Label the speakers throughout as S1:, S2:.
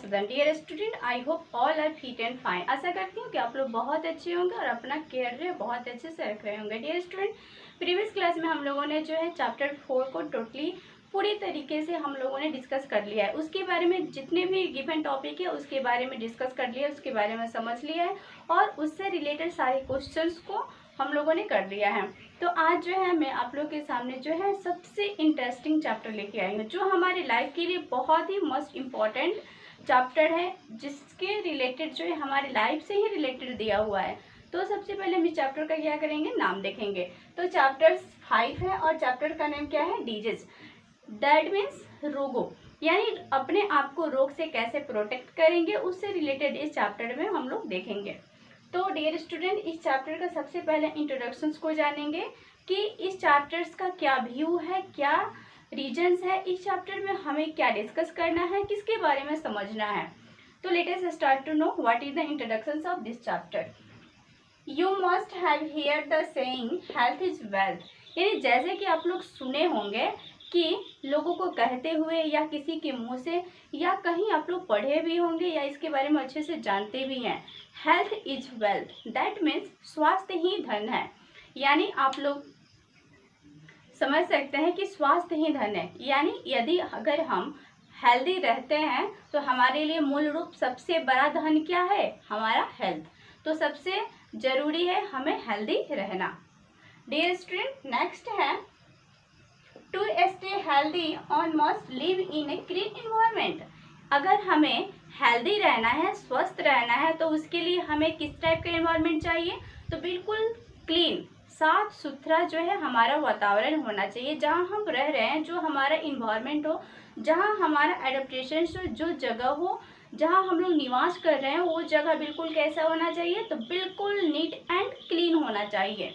S1: सदन। Dear student, I hope all are fit and fine. आशा करती हूँ कि आप लोग बहुत अच्छे होंगे और अपना केयर जो है बहुत अच्छे से रख रहे होंगे। डियर स्टूडेंट, प्रीवियस क्लास में हम लोगों ने जो है चैप्टर 4 को टोटली पूरी तरीके से हम लोगों ने डिस्कस कर लिया है। उसके बारे में जितने भी गिवन टॉपिक है उसके बारे में डिस्कस कर लिया है, उसके बारे में समझ लिया है और उससे रिलेटेड सारे क्वेश्चंस को हम लोगों ने कर लिया है। तो आज जो है मैं आप लोग के सामने जो है सबसे इंटरेस्टिंग चैप्टर लेके आई हूँ, जो हमारी लाइफ के लिए बहुत ही मोस्ट इम्पॉर्टेंट चैप्टर है, जिसके रिलेटेड जो है हमारी लाइफ से ही रिलेटेड दिया हुआ है। तो सबसे पहले हम इस चैप्टर का क्या करेंगे, नाम देखेंगे। तो चैप्टर 5 है और चैप्टर का नेम क्या है, डिजीज। दैट मीन्स रोगों, यानी अपने आप को रोग से कैसे प्रोटेक्ट करेंगे, उससे रिलेटेड इस चैप्टर में हम लोग देखेंगे। तो डियर स्टूडेंट, इस चैप्टर का सबसे पहले इंट्रोडक्शंस को जानेंगे कि इस चैप्टर्स का क्या व्यू है, क्या रीजन्स है, इस चैप्टर में हमें क्या डिस्कस करना है, किसके बारे में समझना है। तो let us start to know what is the introductions of this chapter. You must have hear the saying health is wealth, यानी जैसे कि आप लोग सुने होंगे कि लोगों को कहते हुए या किसी के मुंह से या कहीं आप लोग पढ़े भी होंगे या इसके बारे में अच्छे से जानते भी हैं, health is wealth. That means स्वास्थ्य ही धन है। यानी आप लोग समझ सकते हैं कि स्वास्थ्य ही धन है। यानी यदि अगर हम हेल्दी रहते हैं तो हमारे लिए मूल रूप सबसे बड़ा धन क्या है, हमारा हेल्थ। तो सबसे जरूरी है हमें हेल्दी रहना। डियर स्टूडेंट, नेक्स्ट है to stay healthy one must live in a clean environment. अगर हमें हेल्दी रहना है, स्वस्थ रहना है, तो उसके लिए हमें किस टाइप का एनवायरनमेंट चाहिए, तो बिल्कुल क्लीन, साफ सुथरा जो है हमारा वातावरण होना चाहिए। जहाँ हम रह रहे हैं, जो हमारा इन्वायरमेंट हो, जहाँ हमारा एडेप्टेशन जो जगह हो, जहाँ हम लोग निवास कर रहे हैं, वो जगह बिल्कुल कैसा होना चाहिए, तो बिल्कुल नीट एंड क्लीन होना चाहिए।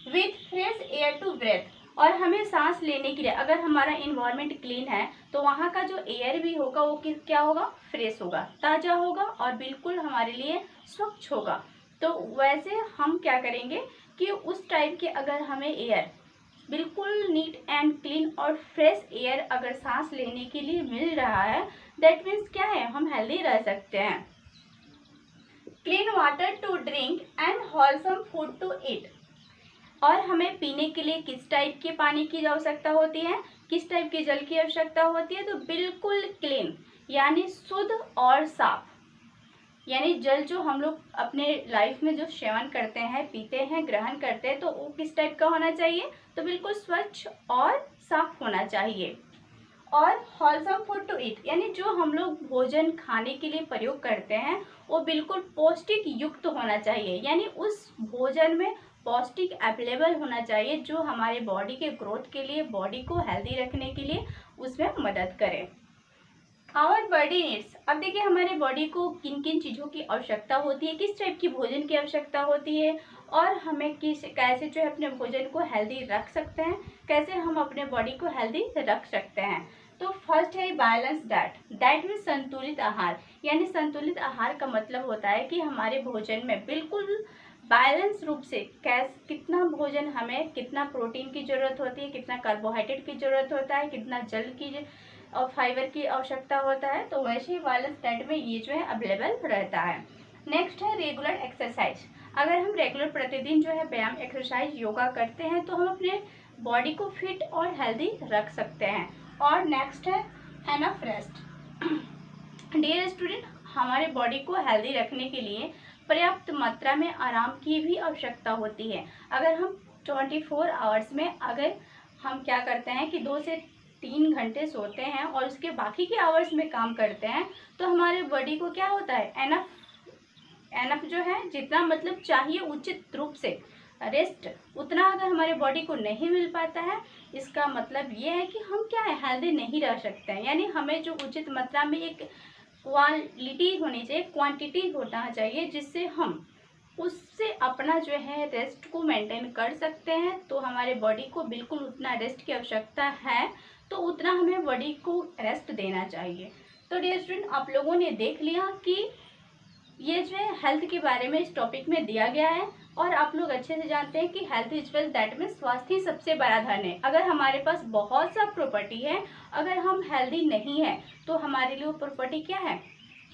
S1: With fresh air to breathe, और हमें सांस लेने के लिए अगर हमारा इन्वायरमेंट क्लीन है तो वहाँ का जो एयर भी होगा वो क्या होगा, फ्रेश होगा, ताज़ा होगा और बिल्कुल हमारे लिए स्वच्छ होगा। तो वैसे हम क्या करेंगे कि उस टाइप के अगर हमें एयर बिल्कुल नीट एंड क्लीन और फ्रेश एयर अगर सांस लेने के लिए मिल रहा है, दैट मीन्स क्या है, हम हेल्दी रह सकते हैं। Clean water to drink and wholesome food to eat, और हमें पीने के लिए किस टाइप के पानी की आवश्यकता होती है, किस टाइप के जल की आवश्यकता होती है, तो बिल्कुल क्लीन, यानी शुद्ध और साफ। यानी जल जो हम लोग अपने लाइफ में जो सेवन करते हैं, पीते हैं, ग्रहण करते हैं, तो वो किस टाइप का होना चाहिए, तो बिल्कुल स्वच्छ और साफ होना चाहिए। और होलसम फूड टू ईट, यानी जो हम लोग भोजन खाने के लिए प्रयोग करते हैं वो बिल्कुल पौष्टिक युक्त होना चाहिए। यानी उस भोजन में पौष्टिक अवेलेबल होना चाहिए, जो हमारे बॉडी के ग्रोथ के लिए, बॉडी को हेल्दी रखने के लिए उसमें मदद करे। आवर बॉडी नीड्स, अब देखिए हमारे बॉडी को किन किन चीज़ों की आवश्यकता होती है, किस टाइप की भोजन की आवश्यकता होती है, और हमें कैसे जो है अपने भोजन को हेल्दी रख सकते हैं, कैसे हम अपने बॉडी को हेल्दी रख सकते हैं। तो फर्स्ट है बैलेंस डाइट। डाइट में संतुलित आहार, यानी संतुलित आहार का मतलब होता है कि हमारे भोजन में बिल्कुल बैलेंस रूप से कितना भोजन हमें, कितना प्रोटीन की जरूरत होती है, कितना कार्बोहाइड्रेट की जरूरत होता है, कितना जल की और फाइबर की आवश्यकता होता है। तो वैसे ही बैलेंस डाइट में ये जो है अवेलेबल रहता है। नेक्स्ट है रेगुलर एक्सरसाइज। अगर हम रेगुलर प्रतिदिन जो है व्यायाम, एक्सरसाइज, योगा करते हैं तो हम अपने बॉडी को फिट और हेल्दी रख सकते हैं। और नेक्स्ट है एनफ रेस्ट। डियर स्टूडेंट, हमारे बॉडी को हेल्दी रखने के लिए पर्याप्त मात्रा में आराम की भी आवश्यकता होती है। अगर हम 24 आवर्स में अगर हम क्या करते हैं कि 2 से 3 घंटे सोते हैं और उसके बाकी के आवर्स में काम करते हैं, तो हमारे बॉडी को क्या होता है, एनफ जो है जितना मतलब चाहिए उचित रूप से रेस्ट, उतना अगर हमारे बॉडी को नहीं मिल पाता है, इसका मतलब ये है कि हम क्या है, हेल्दी नहीं रह सकते हैं। यानी हमें जो उचित मात्रा में एक क्वालिटी होनी चाहिए, क्वांटिटी होना चाहिए, जिससे हम उससे अपना जो है रेस्ट को मेंटेन कर सकते हैं। तो हमारे बॉडी को बिल्कुल उतना रेस्ट की आवश्यकता है, तो उतना हमें बॉडी को रेस्ट देना चाहिए। तो डियर स्टूडेंट, आप लोगों ने देख लिया कि ये जो है हेल्थ के बारे में इस टॉपिक में दिया गया है। और आप लोग अच्छे से जानते हैं कि health is wealth, that means स्वास्थ्य ही सबसे बड़ा धन है। अगर हमारे पास बहुत सा प्रॉपर्टी है, अगर हम हेल्दी नहीं है तो हमारे लिए वो प्रॉपर्टी क्या है,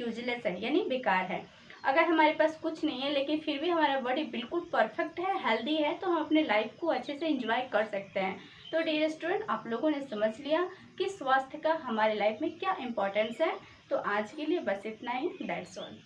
S1: यूजलेस है, यानी बेकार है। अगर हमारे पास कुछ नहीं है लेकिन फिर भी हमारा बॉडी बिल्कुल परफेक्ट है, हेल्दी है, तो हम अपने लाइफ को अच्छे से एंजॉय कर सकते हैं। तो डियर स्टूडेंट, आप लोगों ने समझ लिया कि स्वास्थ्य का हमारे लाइफ में क्या इंपॉर्टेंस है। तो आज के लिए बस इतना ही, दैट्स ऑल।